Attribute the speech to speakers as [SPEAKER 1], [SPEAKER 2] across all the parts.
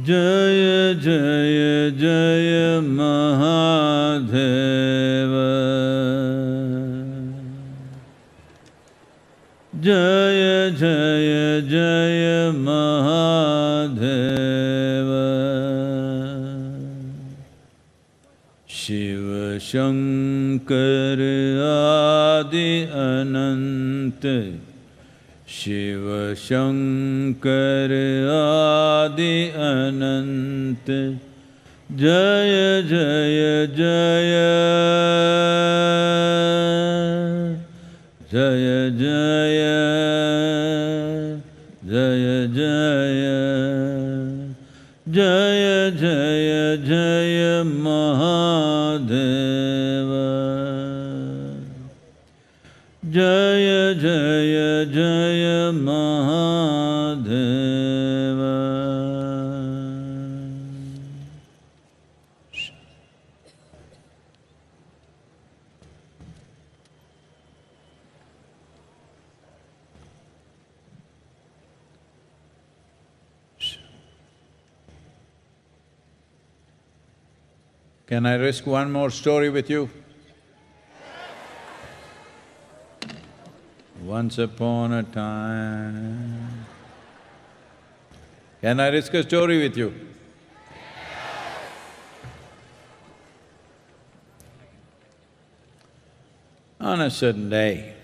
[SPEAKER 1] Jaya Jaya Jaya Mahadeva. Jaya Jaya Jaya Mahadeva. Shiva Shankar Adi Ananta. Shiva Shankar Adi Ananta. Jaya Jaya Jaya. Jaya Jaya. Jaya Jaya. Jaya Jaya Jaya Mahadeva. Jaya Jaya Jaya Mahadeva. Can I risk one more story with you? Once upon a time… Can I risk a story with you? On a certain day,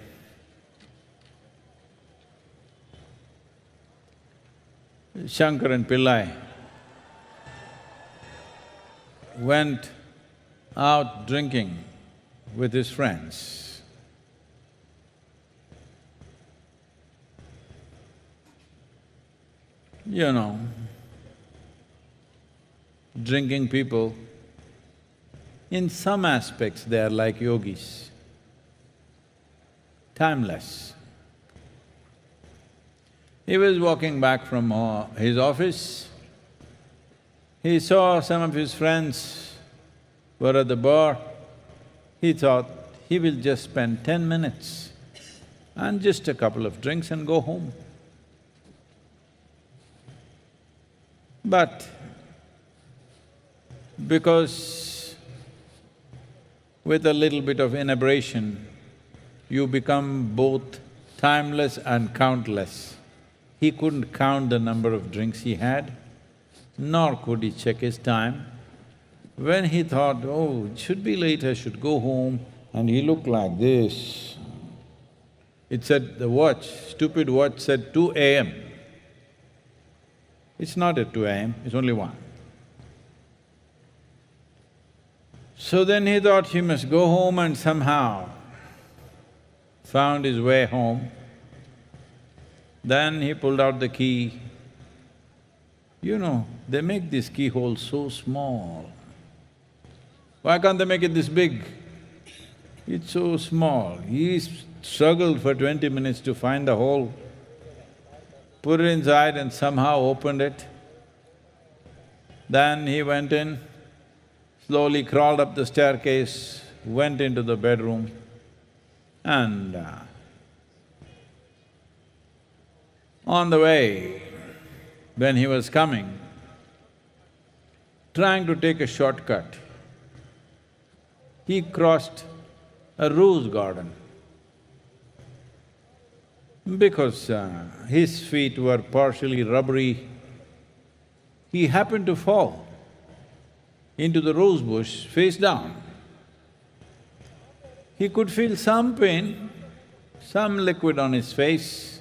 [SPEAKER 1] Shankar and Pillai went out drinking with his friends. You know, drinking people, in some aspects they are like yogis, timeless. He was walking back from his office. He saw some of his friends were at the bar. He thought he will just spend 10 minutes and just a couple of drinks and go home. But because with a little bit of inebriation, you become both timeless and countless. He couldn't count the number of drinks he had, nor could he check his time. When he thought, oh, it should be late, I should go home, and he looked like this. It said, the watch, stupid watch said 2 a.m. It's not at 2 a.m., it's only 1. So then he thought he must go home and somehow found his way home. Then he pulled out the key. You know, they make this keyhole so small. Why can't they make it this big? It's so small. He struggled for 20 minutes to find the hole, put it inside and somehow opened it. Then he went in, slowly crawled up the staircase, went into the bedroom and on the way, when he was coming, trying to take a shortcut, he crossed a rose garden. Because his feet were partially rubbery, he happened to fall into the rose bush face down. He could feel some pain, some liquid on his face,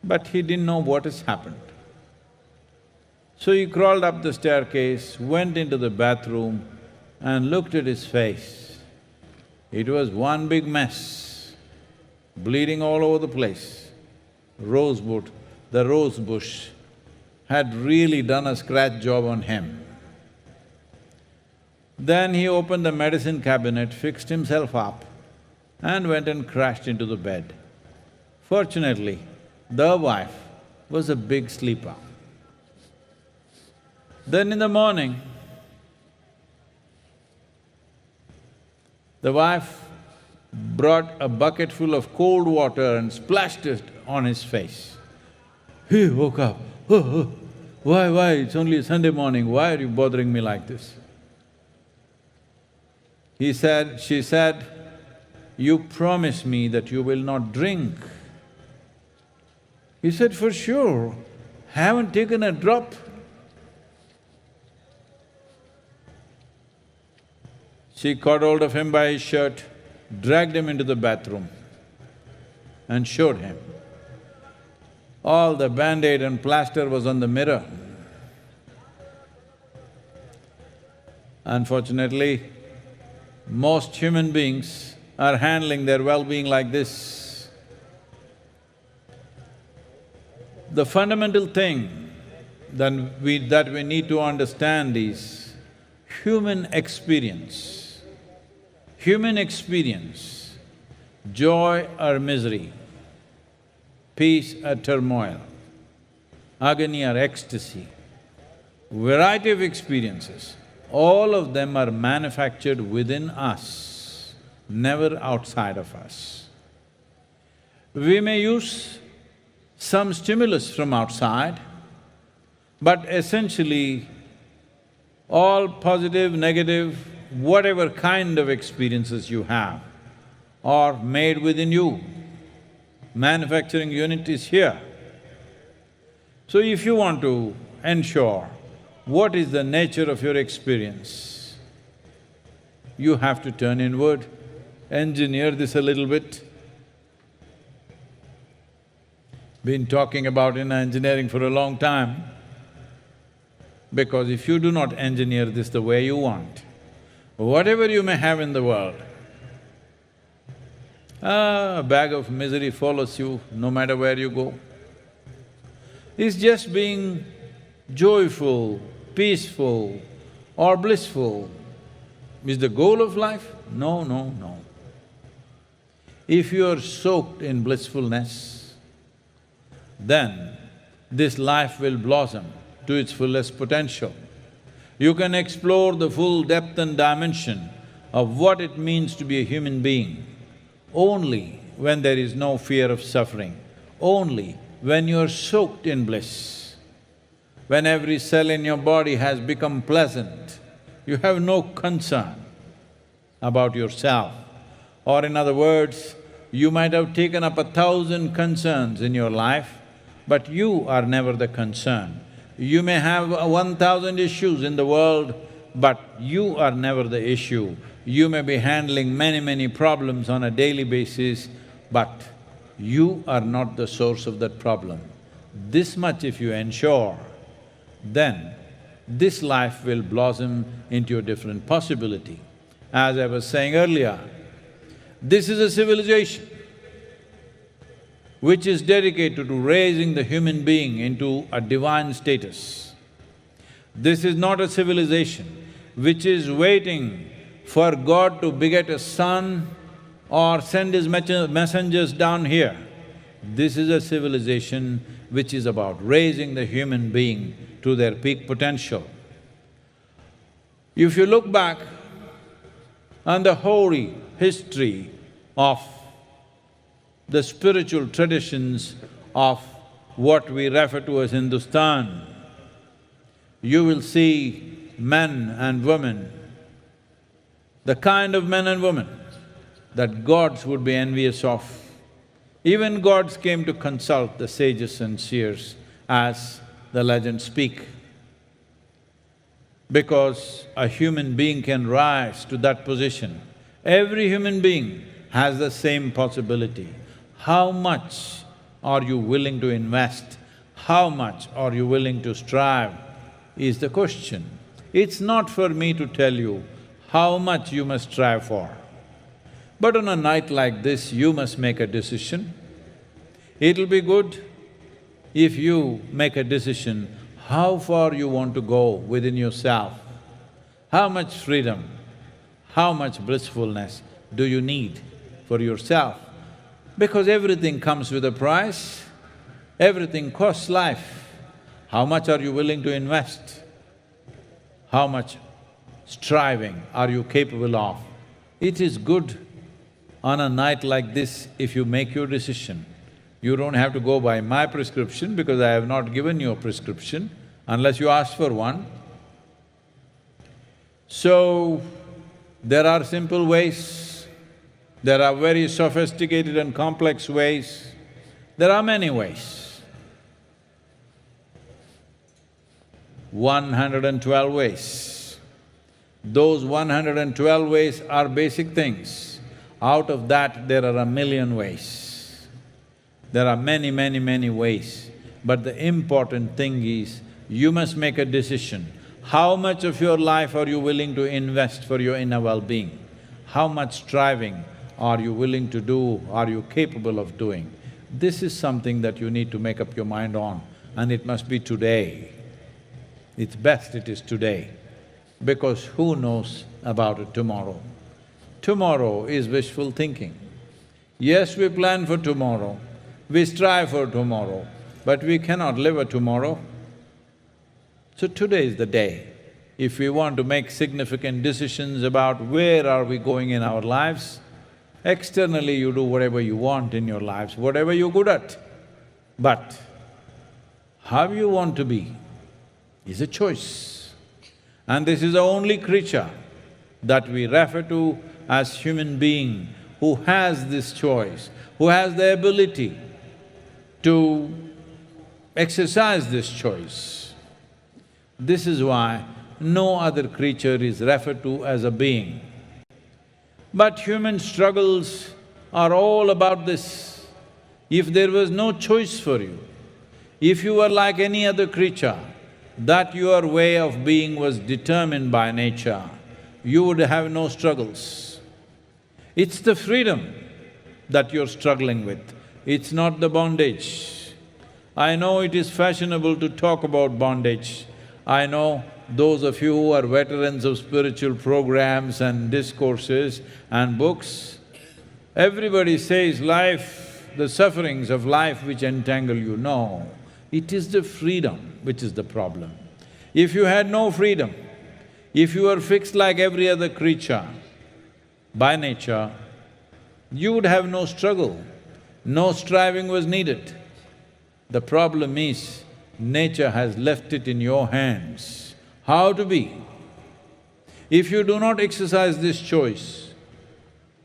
[SPEAKER 1] but he didn't know what has happened. So he crawled up the staircase, went into the bathroom and looked at his face. It was one big mess, bleeding all over the place. The rose bush had really done a scratch job on him. Then he opened the medicine cabinet, fixed himself up and went and crashed into the bed. Fortunately, the wife was a big sleeper. Then in the morning, the wife brought a bucket full of cold water and splashed it on his face. He woke up, Why? It's only a Sunday morning, why are you bothering me like this? She said, you promise me that you will not drink. He said, for sure, haven't taken a drop. She caught hold of him by his shirt, dragged him into the bathroom and showed him. All the band-aid and plaster was on the mirror. Unfortunately, most human beings are handling their well-being like this. The fundamental thing that we need to understand is human experience. Human experience, joy or misery, peace or turmoil, agony or ecstasy, variety of experiences, all of them are manufactured within us, never outside of us. We may use some stimulus from outside, but essentially all positive, negative, whatever kind of experiences you have are made within you. Manufacturing unit is here. So if you want to ensure what is the nature of your experience, you have to turn inward, engineer this a little bit. Been talking about inner engineering for a long time, because if you do not engineer this the way you want, whatever you may have in the world, a bag of misery follows you no matter where you go. It's just being joyful, peaceful or blissful is the goal of life? No, no, no. If you are soaked in blissfulness, then this life will blossom to its fullest potential. You can explore the full depth and dimension of what it means to be a human being only when there is no fear of suffering, only when you are soaked in bliss. When every cell in your body has become pleasant, you have no concern about yourself. Or in other words, you might have taken up 1,000 concerns in your life, but you are never the concern. You may have 1,000 issues in the world, but you are never the issue. You may be handling many problems on a daily basis, but you are not the source of that problem. This much if you ensure, then this life will blossom into a different possibility. As I was saying earlier, this is a civilization which is dedicated to raising the human being into a divine status. This is not a civilization which is waiting for God to beget a son or send his messengers down here. This is a civilization which is about raising the human being to their peak potential. If you look back on the hoary history of the spiritual traditions of what we refer to as Hindustan, you will see men and women, the kind of men and women that gods would be envious of. Even gods came to consult the sages and seers, as the legends speak. Because a human being can rise to that position, every human being has the same possibility. How much are you willing to invest? How much are you willing to strive is the question. It's not for me to tell you how much you must strive for. But on a night like this, you must make a decision. It'll be good if you make a decision how far you want to go within yourself, how much freedom, how much blissfulness do you need for yourself. Because everything comes with a price, everything costs life. How much are you willing to invest? How much striving are you capable of? It is good on a night like this if you make your decision. You don't have to go by my prescription because I have not given you a prescription. unless you ask for one. So, there are simple ways, there are very sophisticated and complex ways, there are many ways. 112 ways. Those 112 ways are basic things. Out of that, there are a million ways. There are many, many, many ways. But the important thing is, you must make a decision. How much of your life are you willing to invest for your inner well-being? How much striving are you willing to do, are you capable of doing? This is something that you need to make up your mind on, and it must be today. It's best it is today, because who knows about it tomorrow? Tomorrow is wishful thinking. Yes, we plan for tomorrow, we strive for tomorrow, but we cannot live a tomorrow. So today is the day. If we want to make significant decisions about where are we going in our lives, externally you do whatever you want in your lives, whatever you're good at. But how you want to be is a choice. And this is the only creature that we refer to as human being who has this choice, who has the ability to exercise this choice. This is why no other creature is referred to as a being. But human struggles are all about this. If there was no choice for you, if you were like any other creature, that your way of being was determined by nature, you would have no struggles. It's the freedom that you're struggling with, it's not the bondage. I know it is fashionable to talk about bondage. I know those of you who are veterans of spiritual programs and discourses and books, everybody says life, the sufferings of life which entangle you. No, it is the freedom which is the problem. If you had no freedom, if you were fixed like every other creature by nature, you would have no struggle, no striving was needed. The problem is, nature has left it in your hands, how to be. If you do not exercise this choice,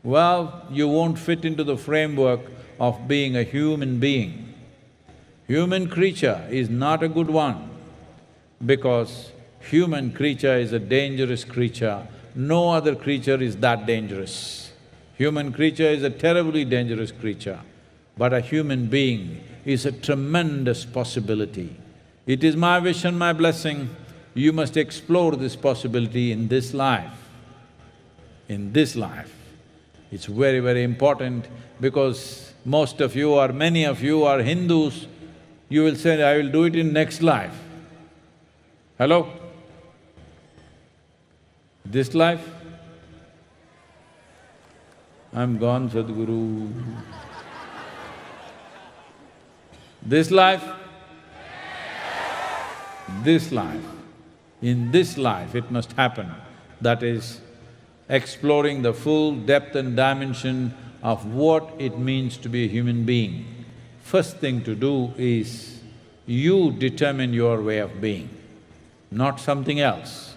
[SPEAKER 1] well, you won't fit into the framework of being a human being. Human creature is not a good one, because human creature is a dangerous creature. No other creature is that dangerous. Human creature is a terribly dangerous creature, but a human being is a tremendous possibility. It is my wish and my blessing, you must explore this possibility in this life. In this life. It's very, very important, because most of you or many of you are Hindus, you will say, I will do it in next life. Hello? This life? I'm gone, Sadhguru. This life? This life. In this life it must happen. That is, exploring the full depth and dimension of what it means to be a human being. First thing to do is, you determine your way of being, not something else,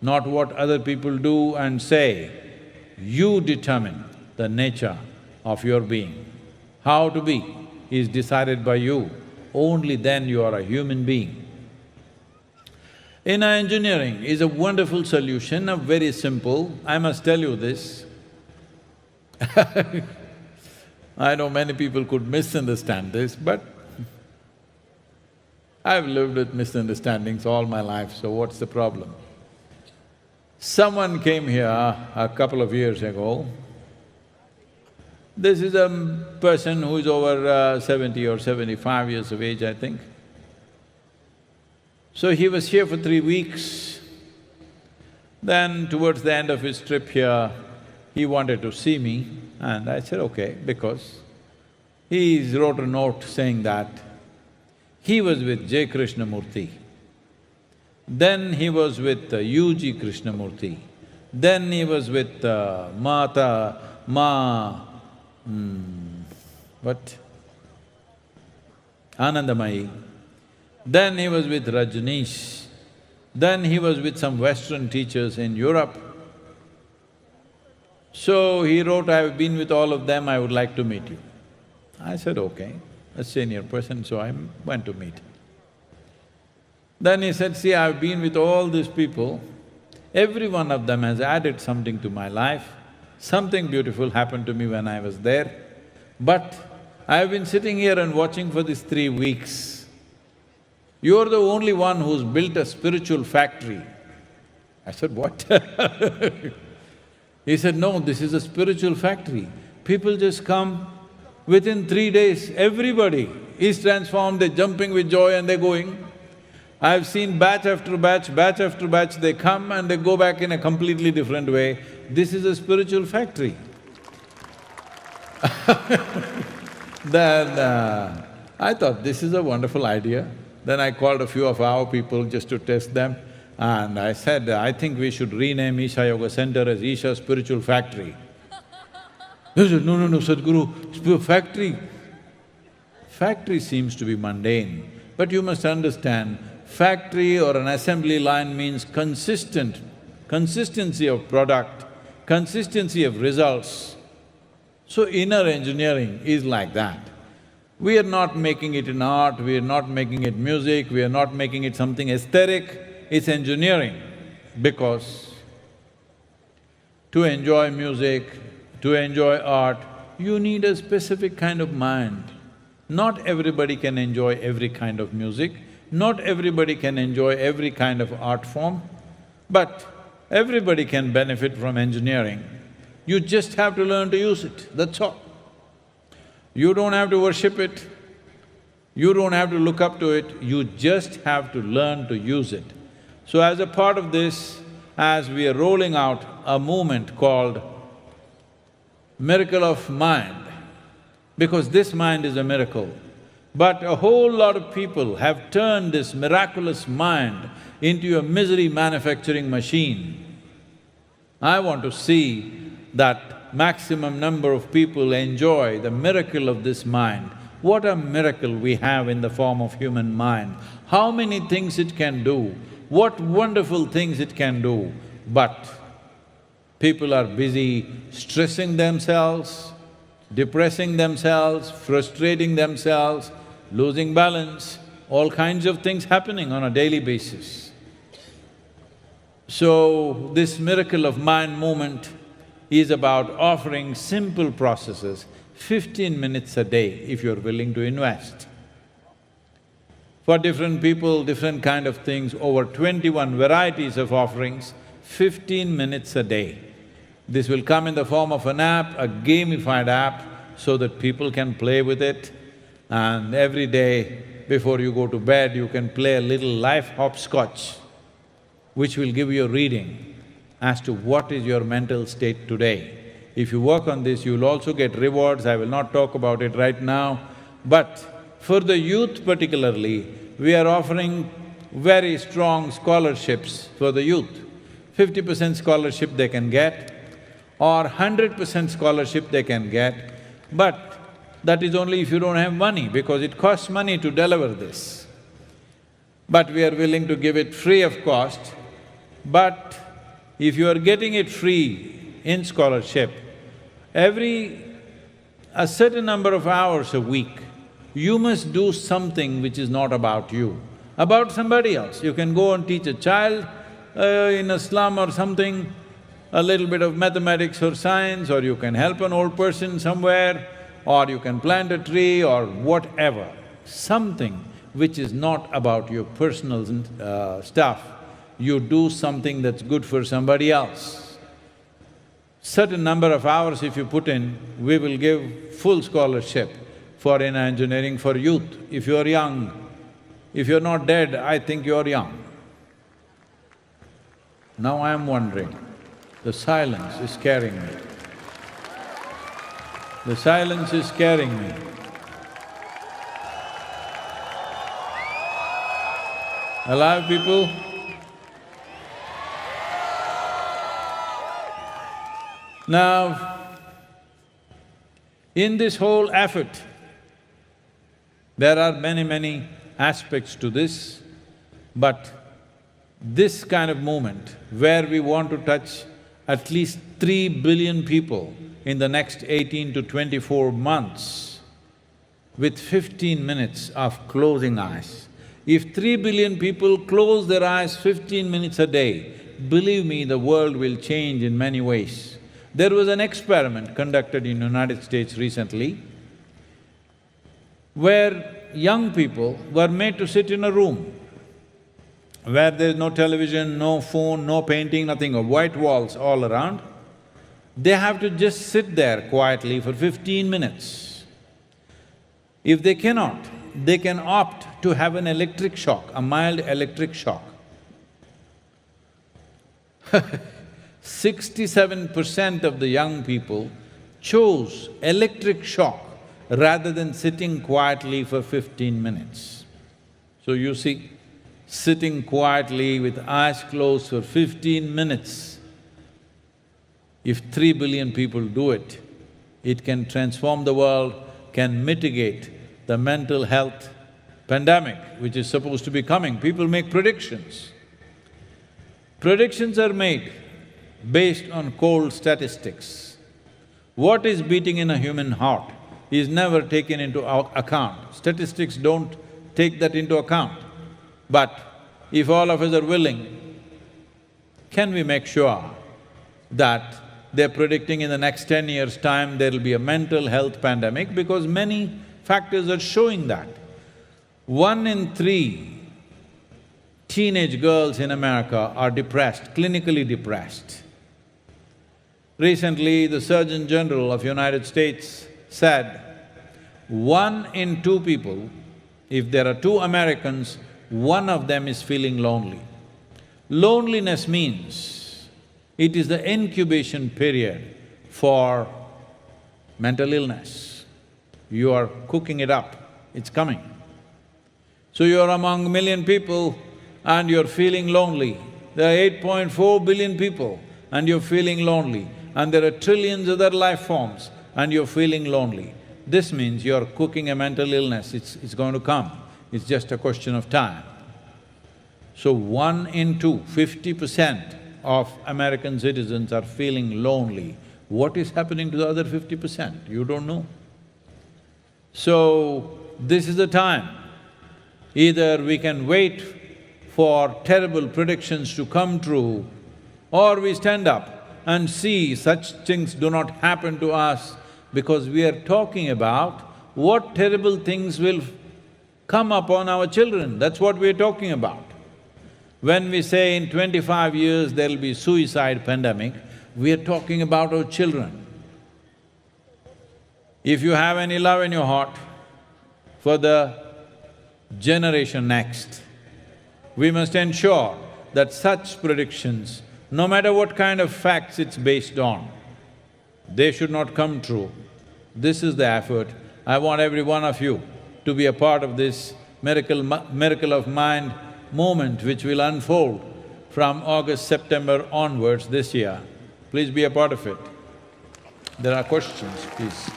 [SPEAKER 1] not what other people do and say. You determine the nature of your being. How to be is decided by you, only then you are a human being. Inner engineering is a wonderful solution, a very simple, I must tell you this. I know many people could misunderstand this, but I've lived with misunderstandings all my life, so what's the problem? Someone came here a couple of years ago. This is a person who is over 70 or 75 years of age, I think. So he was here for 3 weeks. Then towards the end of his trip here, he wanted to see me, and I said, okay, because he wrote a note saying that he was with J. Krishnamurti, then he was with U.G. Krishnamurti, then he was with what? Anandamayi. Then he was with Rajneesh. Then he was with some Western teachers in Europe. So he wrote, "I've been with all of them, I would like to meet you." I said, "Okay," a senior person, so I went to meet him. Then he said, "See, I've been with all these people, every one of them has added something to my life. Something beautiful happened to me when I was there, but I've been sitting here and watching for these 3 weeks. You're the only one who's built a spiritual factory." I said, "What?" He said, "No, this is a spiritual factory. People just come, within 3 days, everybody is transformed, they're jumping with joy and they're going. I've seen batch after batch, they come and they go back in a completely different way. This is a spiritual factory." Then I thought, this is a wonderful idea. Then I called a few of our people just to test them, and I said, "I think we should rename Isha Yoga Center as Isha Spiritual Factory." They said, No, Sadhguru, factory. Factory seems to be mundane, but you must understand, factory or an assembly line means consistency of product, consistency of results. So inner engineering is like that. We are not making it in art, we are not making it music, we are not making it something aesthetic, it's engineering. Because to enjoy music, to enjoy art, you need a specific kind of mind. Not everybody can enjoy every kind of music, not everybody can enjoy every kind of art form, but everybody can benefit from engineering. You just have to learn to use it, that's all. You don't have to worship it, you don't have to look up to it, you just have to learn to use it. So as a part of this, as we are rolling out a movement called Miracle of Mind, because this mind is a miracle, but a whole lot of people have turned this miraculous mind into a misery manufacturing machine. I want to see that maximum number of people enjoy the miracle of this mind. What a miracle we have in the form of human mind, how many things it can do, what wonderful things it can do, but people are busy stressing themselves, depressing themselves, frustrating themselves, losing balance, all kinds of things happening on a daily basis. So, this Miracle of Mind movement is about offering simple processes, 15 minutes a day if you're willing to invest. For different people, different kind of things, over 21 varieties of offerings, 15 minutes a day. This will come in the form of an app, a gamified app, so that people can play with it, and every day before you go to bed, you can play a little life hopscotch, which will give you a reading as to what is your mental state today. If you work on this, you'll also get rewards, I will not talk about it right now. But for the youth particularly, we are offering very strong scholarships for the youth. 50% scholarship they can get, or 100% scholarship they can get, but that is only if you don't have money, because it costs money to deliver this. But we are willing to give it free of cost, but if you are getting it free in scholarship, a certain number of hours a week, you must do something which is not about you, about somebody else. You can go and teach a child in a slum or something, a little bit of mathematics or science, or you can help an old person somewhere, or you can plant a tree or whatever. Something which is not about your personal stuff, you do something that's good for somebody else. Certain number of hours if you put in, we will give full scholarship for inner engineering for youth. If you're young, if you're not dead, I think you're young. Now I'm wondering, the silence is scaring me. The silence is scaring me. Alive people? Now, in this whole effort, there are many aspects to this, but this kind of movement where we want to touch at least 3 billion people in the next 18 to 24 months with 15 minutes of closing eyes. If 3 billion people close their eyes 15 minutes a day, believe me, the world will change in many ways. There was an experiment conducted in United States recently where young people were made to sit in a room where there's no television, no phone, no painting, nothing, or white walls all around. They have to just sit there quietly for 15 minutes. If they cannot, they can opt to have an electric shock, a mild electric shock. 67% of the young people chose electric shock rather than sitting quietly for 15 minutes. So you see, sitting quietly with eyes closed for 15 minutes, if 3 billion people do it, it can transform the world, can mitigate the mental health pandemic which is supposed to be coming. People make predictions. Predictions are made based on cold statistics. What is beating in a human heart is never taken into account. Statistics don't take that into account. But if all of us are willing, can we make sure that they're predicting in the next 10 years' time there'll be a mental health pandemic, because many factors are showing that. 1 in 3 teenage girls in America are depressed, clinically depressed. Recently, the Surgeon General of United States said, 1 in 2 people, if there are 2 Americans, 1 of them is feeling lonely. Loneliness means it is the incubation period for mental illness. You are cooking it up, it's coming. So you're among 1,000,000 people and you're feeling lonely. There are 8.4 billion people and you're feeling lonely, and there are trillions of other life forms and you're feeling lonely. This means you're cooking a mental illness, it's going to come, it's just a question of time. So 1 in 2, 50% of American citizens are feeling lonely. What is happening to the other 50%? You don't know. So, this is the time. Either we can wait for terrible predictions to come true, or we stand up and see such things do not happen to us, because we are talking about what terrible things will come upon our children, that's what we are talking about. When we say in 25 years there'll be suicide pandemic, we are talking about our children. If you have any love in your heart for the generation next, we must ensure that such predictions, no matter what kind of facts it's based on, they should not come true. This is the effort. I want every one of you to be a part of this miracle of mind moment which will unfold from August, September onwards this year. Please be a part of it. There are questions, please.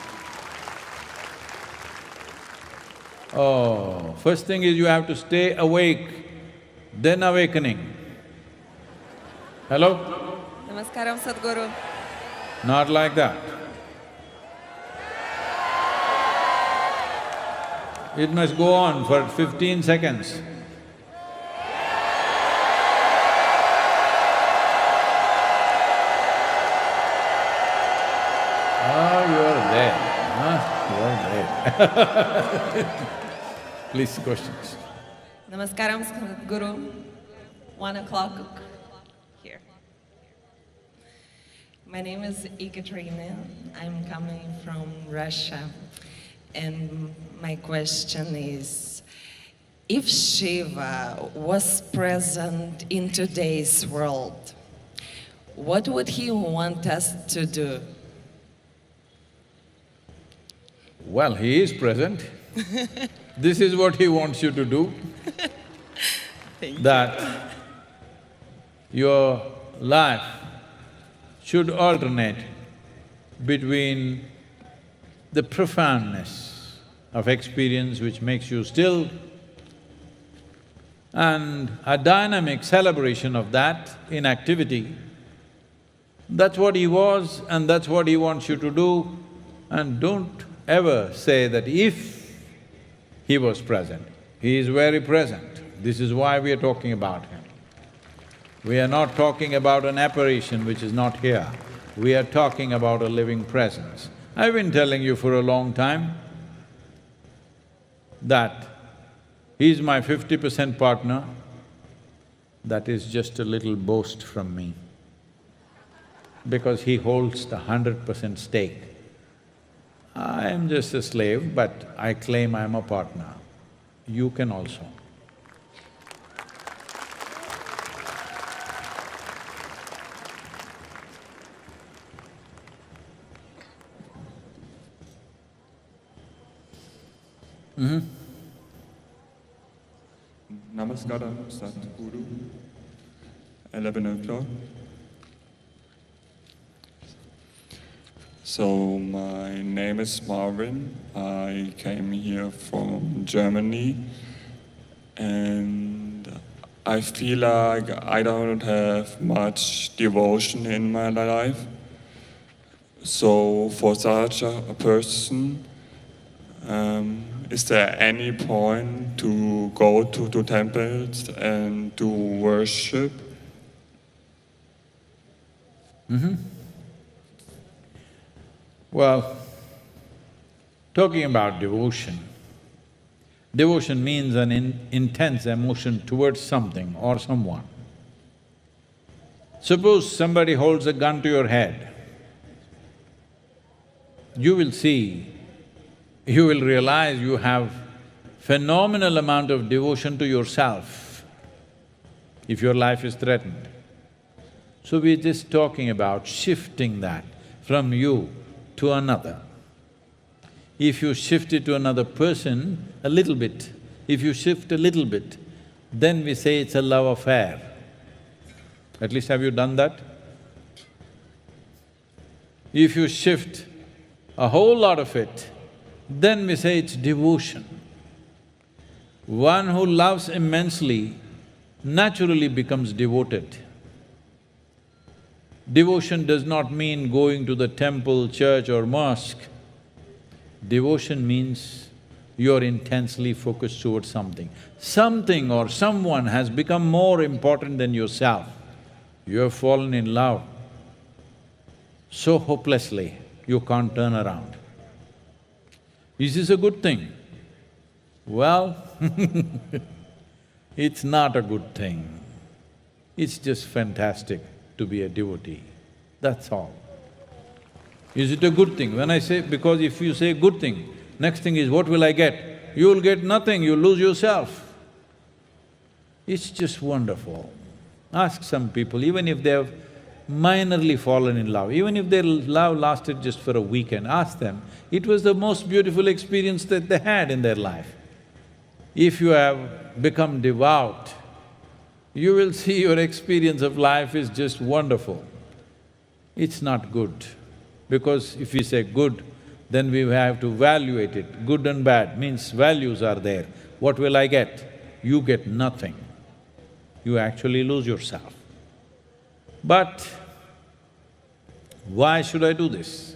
[SPEAKER 1] Oh, first thing is you have to stay awake, then awakening. Hello?
[SPEAKER 2] Namaskaram, Sadhguru.
[SPEAKER 1] Not like that. It must go on for 15 seconds. Oh, you're there, huh? You're there. Please, questions.
[SPEAKER 2] Namaskaram, Sadhguru. 1 o'clock here. My name is Ekaterina. I'm coming from Russia. And my question is, if Shiva was present in today's world, what would he want us to do?
[SPEAKER 1] Well, he is present. This is what he wants you to do. That your life should alternate between the profoundness of experience which makes you still and a dynamic celebration of that in activity. That's what he was and that's what he wants you to do. And don't ever say that if he was present. He is very present. This is why we are talking about him. We are not talking about an apparition which is not here. We are talking about a living presence. I've been telling you for a long time that he's my 50% partner. That is just a little boast from me, because he holds the 100% stake. I am just a slave, but I claim I am a partner. You can also.
[SPEAKER 3] Namaskara, Sadhguru. 11 o'clock. So, my name is Marvin. I came here from Germany and I feel like I don't have much devotion in my life. So, for such a person, is there any point to go to temples and to worship?
[SPEAKER 1] Well, talking about devotion, devotion means an intense emotion towards something or someone. Suppose somebody holds a gun to your head, you will see, you will realize you have phenomenal amount of devotion to yourself if your life is threatened. So we're just talking about shifting that from you to another. If you shift it to another person a little bit, if you shift a little bit, then we say it's a love affair. At least have you done that? If you shift a whole lot of it, then we say it's devotion. One who loves immensely naturally becomes devoted. Devotion does not mean going to the temple, church or mosque. Devotion means you're intensely focused towards something. Something or someone has become more important than yourself. You have fallen in love so hopelessly, you can't turn around. Is this a good thing? Well, it's not a good thing. It's just fantastic to be a devotee, that's all. Is it a good thing? When I say… because if you say good thing, next thing is what will I get? You will get nothing, you'll lose yourself. It's just wonderful. Ask some people, even if they have minorly fallen in love, even if their love lasted just for a weekend, ask them, it was the most beautiful experience that they had in their life. If you have become devout, you will see your experience of life is just wonderful. It's not good, because if we say good, then we have to evaluate it. Good and bad means values are there. What will I get? You get nothing. You actually lose yourself. But why should I do this?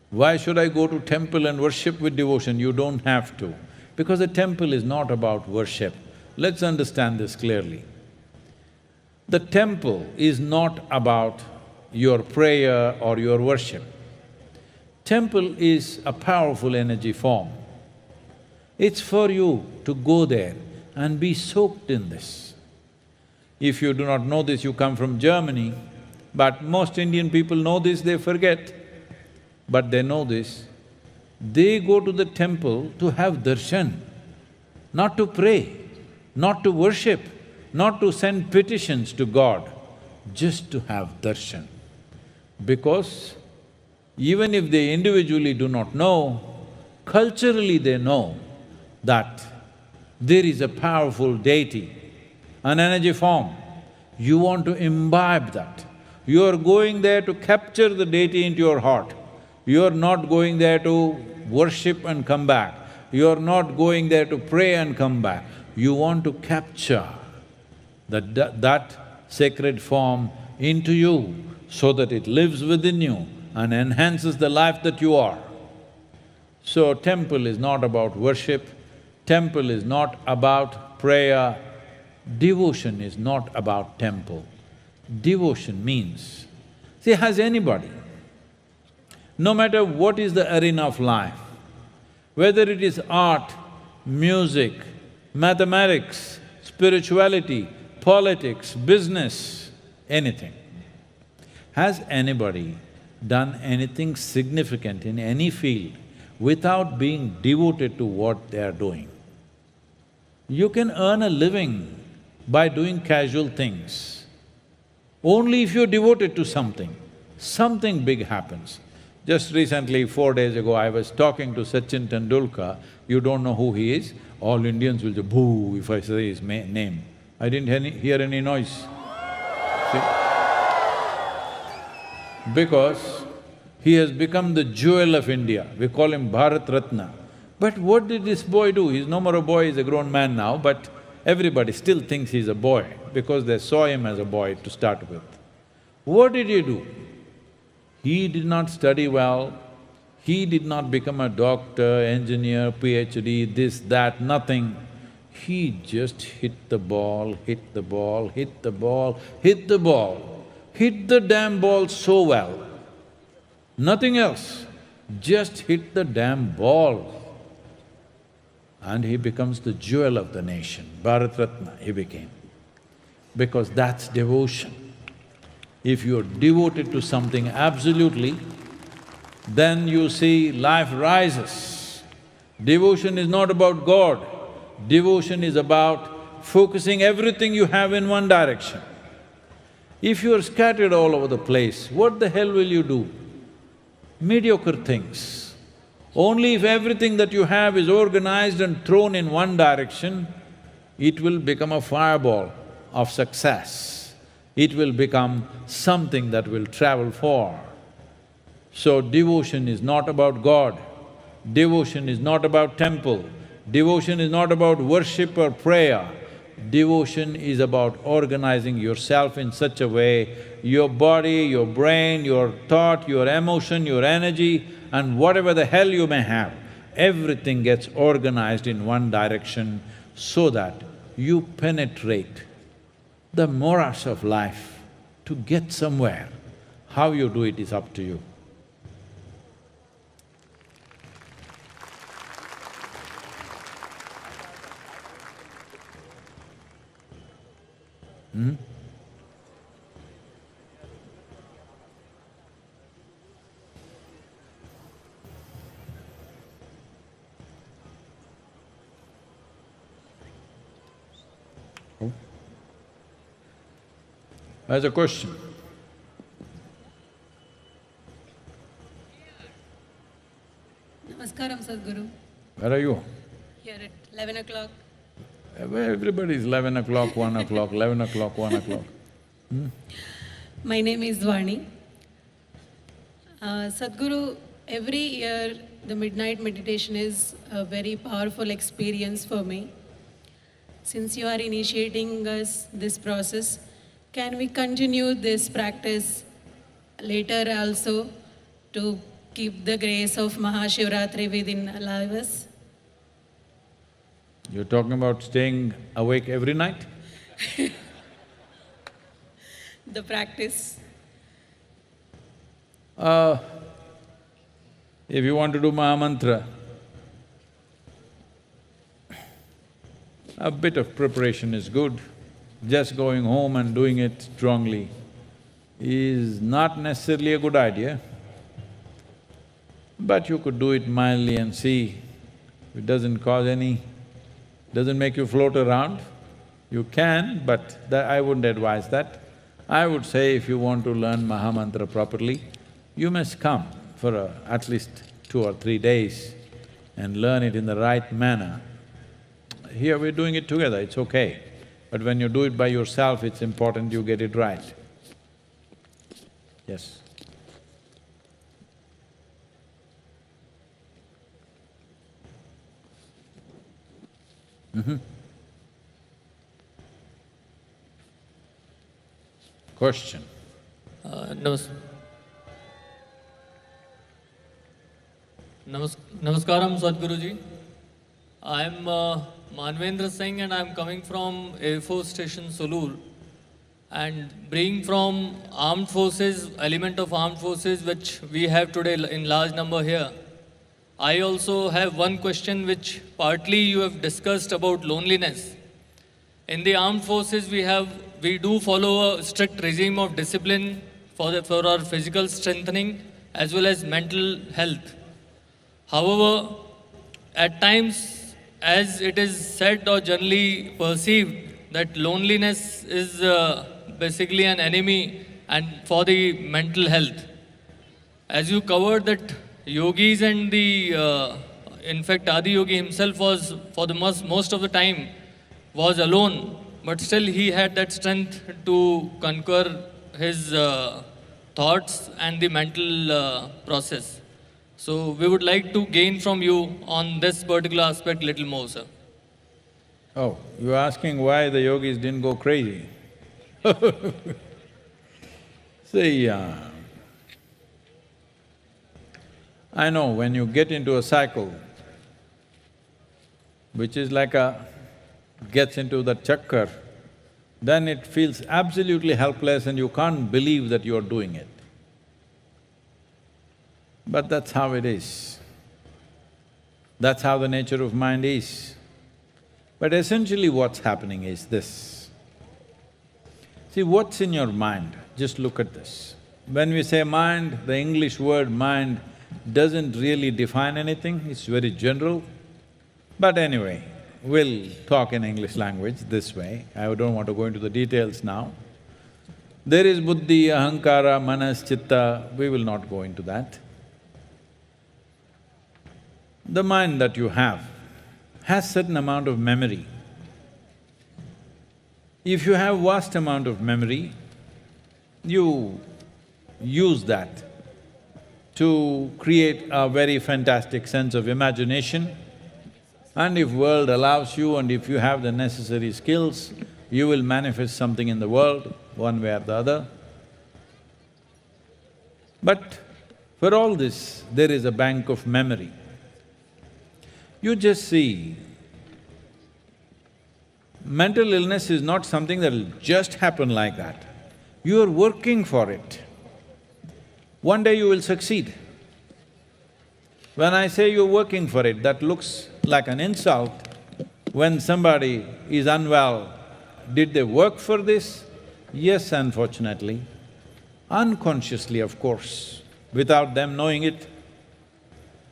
[SPEAKER 1] Why should I go to temple and worship with devotion? You don't have to, because the temple is not about worship. Let's understand this clearly. The temple is not about your prayer or your worship. Temple is a powerful energy form. It's for you to go there and be soaked in this. If you do not know this, you come from Germany, but most Indian people know this, they forget. But they know this. They go to the temple to have darshan, not to pray, not to worship, not to send petitions to God, just to have darshan. Because even if they individually do not know, culturally they know that there is a powerful deity, an energy form. You want to imbibe that. You are going there to capture the deity into your heart. You are not going there to worship and come back. You are not going there to pray and come back. You want to capture that sacred form into you so that it lives within you and enhances the life that you are. So temple is not about worship, temple is not about prayer, devotion is not about temple. Devotion means, see, has anybody, no matter what is the arena of life, whether it is art, music, mathematics, spirituality, politics, business, anything, has anybody done anything significant in any field without being devoted to what they are doing? You can earn a living by doing casual things. Only if you're devoted to something, something big happens. Just recently, 4 days ago, I was talking to Sachin Tendulkar. You don't know who he is? All Indians will say, boo, if I say his name. I didn't hear any noise. See? Because he has become the jewel of India. We call him Bharat Ratna. But what did this boy do? He's no more a boy, he's a grown man now, but everybody still thinks he's a boy because they saw him as a boy to start with. What did he do? He did not study well, he did not become a doctor, engineer, PhD, this, that, nothing. He just hit the ball, hit the ball, hit the ball, hit the ball, hit the damn ball so well. Nothing else, just hit the damn ball. And he becomes the jewel of the nation, Bharat Ratna he became. Because that's devotion. If you're devoted to something absolutely, then you see life rises. Devotion is not about God, devotion is about focusing everything you have in one direction. If you're scattered all over the place, what the hell will you do? Mediocre things. Only if everything that you have is organized and thrown in one direction, it will become a fireball of success. It will become something that will travel far. So devotion is not about God, devotion is not about temple, devotion is not about worship or prayer. Devotion is about organizing yourself in such a way, your body, your brain, your thought, your emotion, your energy, and whatever the hell you may have, everything gets organized in one direction so that you penetrate the morass of life to get somewhere. How you do it is up to you. There's a question.
[SPEAKER 4] Namaskaram, Sadhguru.
[SPEAKER 1] Where are you?
[SPEAKER 4] Here at 11 o'clock.
[SPEAKER 1] Everybody is 11 o'clock, 1 o'clock, 11 o'clock, 1 o'clock.
[SPEAKER 4] My name is Vani. Sadhguru, every year the midnight meditation is a very powerful experience for me. Since you are initiating us this process, can we continue this practice later also to keep the grace of Mahashivratri within us?
[SPEAKER 1] You're talking about staying awake every night?
[SPEAKER 4] The practice.
[SPEAKER 1] If you want to do Maha Mantra, a bit of preparation is good. Just going home and doing it strongly is not necessarily a good idea. But you could do it mildly and see if it doesn't make you float around, you can, but I wouldn't advise that. I would say if you want to learn Maha Mantra properly, you must come for at least 2 or 3 days and learn it in the right manner. Here we're doing it together, it's okay. But when you do it by yourself, it's important you get it right. Yes. Question.
[SPEAKER 5] Namas Namaskaram, Sadhguruji. I am Manvendra Singh and I am coming from Air Force Station Solur. And being from armed forces, element of armed forces which we have today in large number here, I also have one question which partly you have discussed about loneliness. In the armed forces we do follow a strict regime of discipline for our physical strengthening as well as mental health. However, at times, as it is said or generally perceived that loneliness is basically an enemy and for the mental health. As you covered that yogis and in fact Adiyogi himself was for the most of the time was alone, but still he had that strength to conquer his thoughts and the mental process. So we would like to gain from you on this particular aspect little more, sir.
[SPEAKER 1] Oh, you're asking why the yogis didn't go crazy. See, I know when you get into a cycle, which is like gets into the chakkar, then it feels absolutely helpless and you can't believe that you're doing it. But that's how it is. That's how the nature of mind is. But essentially what's happening is this. See, what's in your mind? Just look at this. When we say mind, the English word mind doesn't really define anything, it's very general. But anyway, we'll talk in English language this way, I don't want to go into the details now. There is buddhi, ahankara, manas, chitta, we will not go into that. The mind that you have has certain amount of memory. If you have vast amount of memory, you use that to create a very fantastic sense of imagination. And if world allows you and if you have the necessary skills, you will manifest something in the world, one way or the other. But for all this, there is a bank of memory. You just see, mental illness is not something that'll just happen like that. You are working for it. One day you will succeed. When I say you're working for it, that looks like an insult. When somebody is unwell, did they work for this? Yes, unfortunately. Unconsciously, of course, without them knowing it.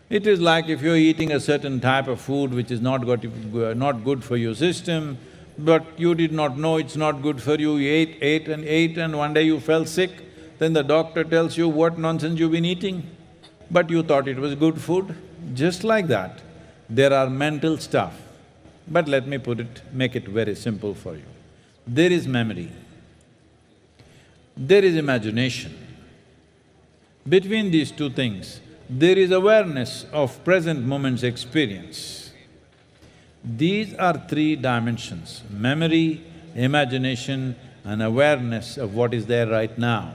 [SPEAKER 1] It is like if you're eating a certain type of food which is not good for your system, but you did not know it's not good for you, you ate and one day you fell sick, then the doctor tells you what nonsense you've been eating, but you thought it was good food. Just like that, there are mental stuff. But let me make it very simple for you. There is memory, there is imagination. Between these two things, there is awareness of present moment's experience. These are three dimensions: memory, imagination and awareness of what is there right now.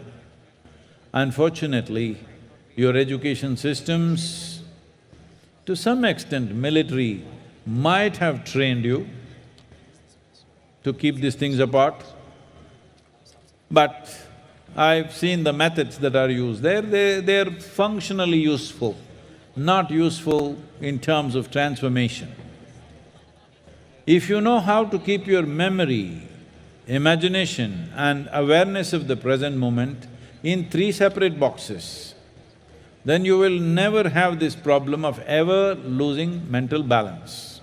[SPEAKER 1] Unfortunately, your education systems, to some extent military, might have trained you to keep these things apart, but I've seen the methods that are used there, they're functionally useful, not useful in terms of transformation. If you know how to keep your memory, imagination and awareness of the present moment in three separate boxes, then you will never have this problem of ever losing mental balance.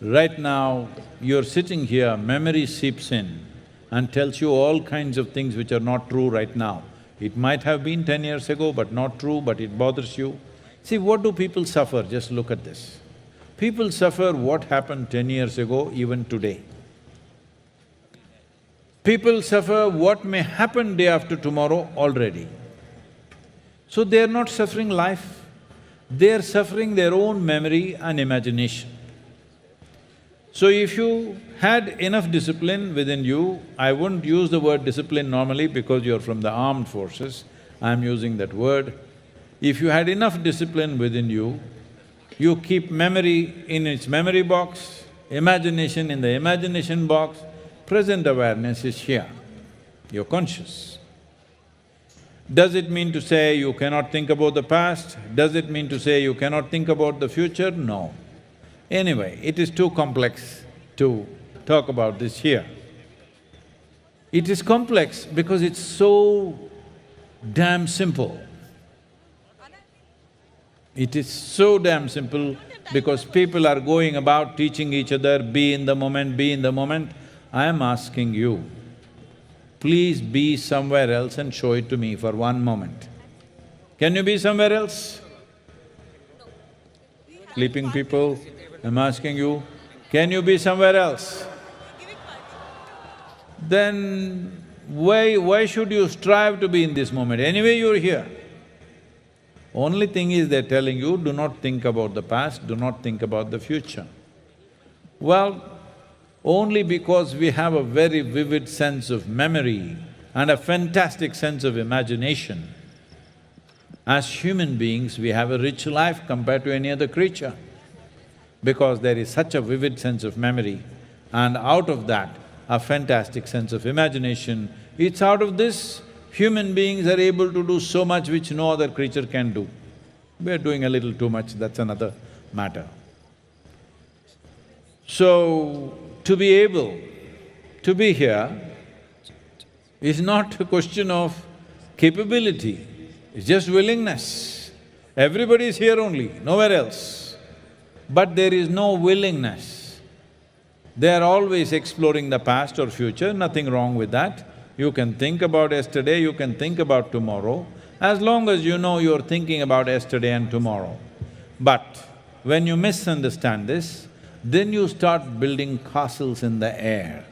[SPEAKER 1] Right now, you're sitting here, memory seeps in and tells you all kinds of things which are not true right now. It might have been 10 years ago, but not true, but it bothers you. See, what do people suffer? Just look at this. People suffer what happened 10 years ago, even today. People suffer what may happen day after tomorrow already. So they're not suffering life, they're suffering their own memory and imagination. So if you had enough discipline within you, I wouldn't use the word discipline normally because you're from the armed forces, I'm using that word. If you had enough discipline within you, you keep memory in its memory box, imagination in the imagination box, present awareness is here, you're conscious. Does it mean to say you cannot think about the past? Does it mean to say you cannot think about the future? No. Anyway, it is too complex to talk about this here. It is complex because it's so damn simple. It is so damn simple because people are going about teaching each other, be in the moment, be in the moment. I am asking you, please be somewhere else and show it to me for one moment. Can you be somewhere else? Sleeping people, I'm asking you, can you be somewhere else? Then why should you strive to be in this moment? Anyway, you're here. Only thing is they're telling you, do not think about the past, do not think about the future. Well, only because we have a very vivid sense of memory and a fantastic sense of imagination. As human beings, we have a rich life compared to any other creature because there is such a vivid sense of memory and out of that, a fantastic sense of imagination. It's out of this, human beings are able to do so much which no other creature can do. We're doing a little too much, that's another matter. So, to be able to be here is not a question of capability, it's just willingness. Everybody is here only, nowhere else. But there is no willingness. They are always exploring the past or future, nothing wrong with that. You can think about yesterday, you can think about tomorrow, as long as you know you're thinking about yesterday and tomorrow. But when you misunderstand this, then you start building castles in the air.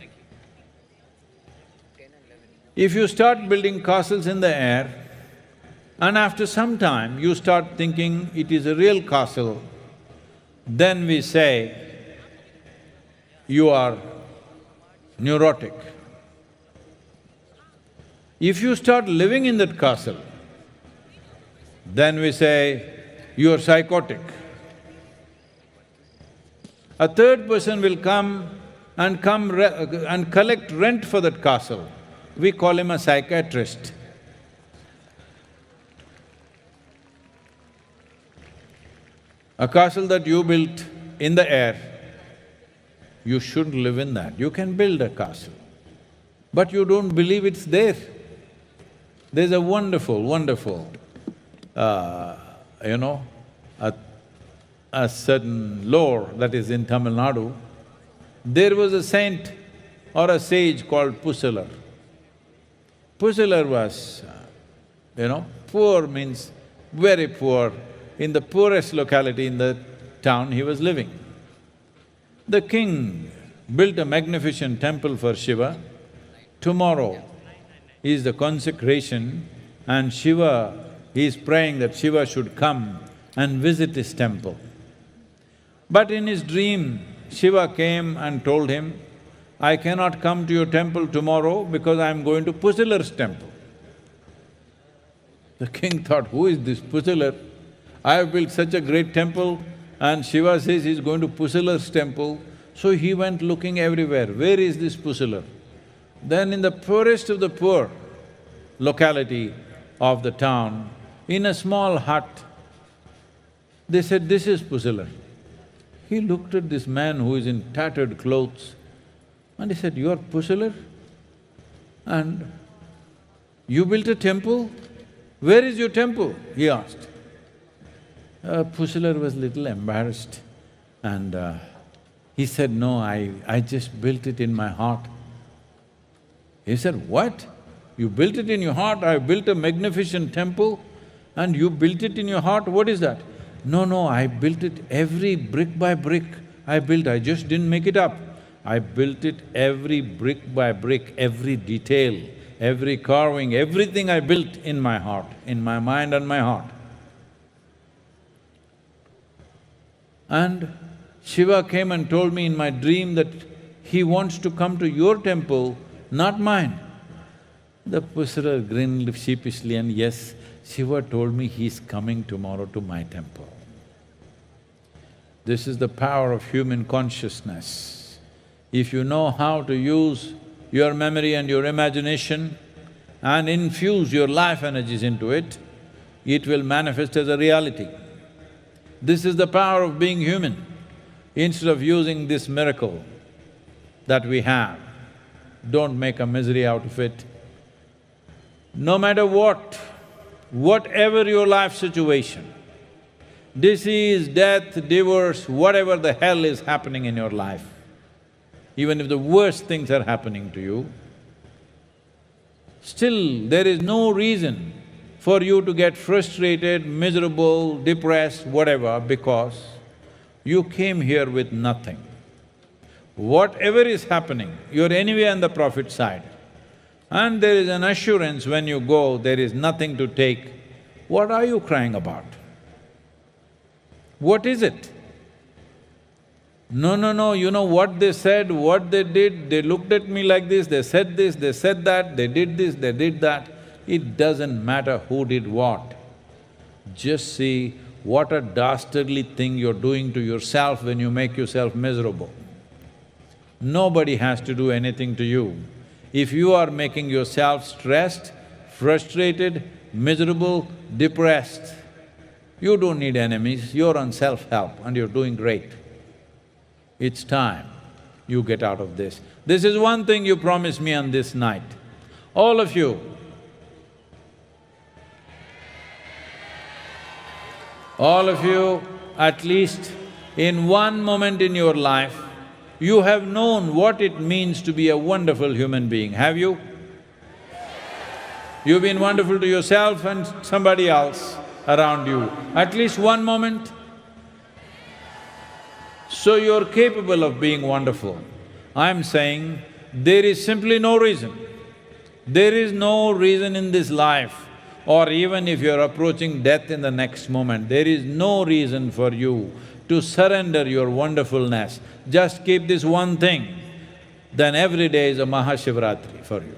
[SPEAKER 1] If you start building castles in the air, and after some time you start thinking it is a real castle, then we say, you are neurotic. If you start living in that castle, then we say, you are psychotic. A third person will come and collect rent for that castle. We call him a psychiatrist. A castle that you built in the air, you shouldn't live in that. You can build a castle, but you don't believe it's there. There's a wonderful, a certain lore that is in Tamil Nadu. There was a saint or a sage called Pusalar. Pusalar was, poor means very poor. In the poorest locality in the town he was living. The king built a magnificent temple for Shiva. Tomorrow is the consecration and Shiva, he is praying that Shiva should come and visit his temple. But in his dream, Shiva came and told him, I cannot come to your temple tomorrow because I am going to Pusalar's temple. The king thought, who is this Pusalar? I have built such a great temple and Shiva says he's going to Pusalar's temple. So he went looking everywhere, where is this Pusalar? Then in the poorest of the poor locality of the town, in a small hut, they said, this is Pusalar. He looked at this man who is in tattered clothes and he said, you are Pusalar? And you built a temple? Where is your temple? He asked. Pusalar was little embarrassed and he said, no, I just built it in my heart. He said, what? You built it in your heart? I built a magnificent temple and you built it in your heart? What is that? No, I built it every brick by brick. I just didn't make it up. I built it every brick by brick, every detail, every carving, everything I built in my heart, in my mind and my heart. And Shiva came and told me in my dream that he wants to come to your temple, not mine. The Pusara grinned sheepishly and yes, Shiva told me he's coming tomorrow to my temple. This is the power of human consciousness. If you know how to use your memory and your imagination and infuse your life energies into it, it will manifest as a reality. This is the power of being human. Instead of using this miracle that we have, don't make a misery out of it. No matter what, whatever your life situation, disease, death, divorce, whatever the hell is happening in your life, even if the worst things are happening to you, still there is no reason for you to get frustrated, miserable, depressed, whatever, because you came here with nothing. Whatever is happening, you're anyway on the profit side. And there is an assurance when you go, there is nothing to take. What are you crying about? What is it? No, you know what they said, what they did, they looked at me like this, they said that, they did this, they did that. It doesn't matter who did what. Just see what a dastardly thing you're doing to yourself when you make yourself miserable. Nobody has to do anything to you. If you are making yourself stressed, frustrated, miserable, depressed, you don't need enemies, you're on self-help and you're doing great. It's time you get out of this. This is one thing you promised me on this night. All of you, at least in one moment in your life, you have known what it means to be a wonderful human being, have you? You've been wonderful to yourself and somebody else around you, at least one moment. So you're capable of being wonderful. I'm saying there is simply no reason. There is no reason in this life, or even if you're approaching death in the next moment, there is no reason for you to surrender your wonderfulness. Just keep this one thing, then every day is a Mahashivratri for you.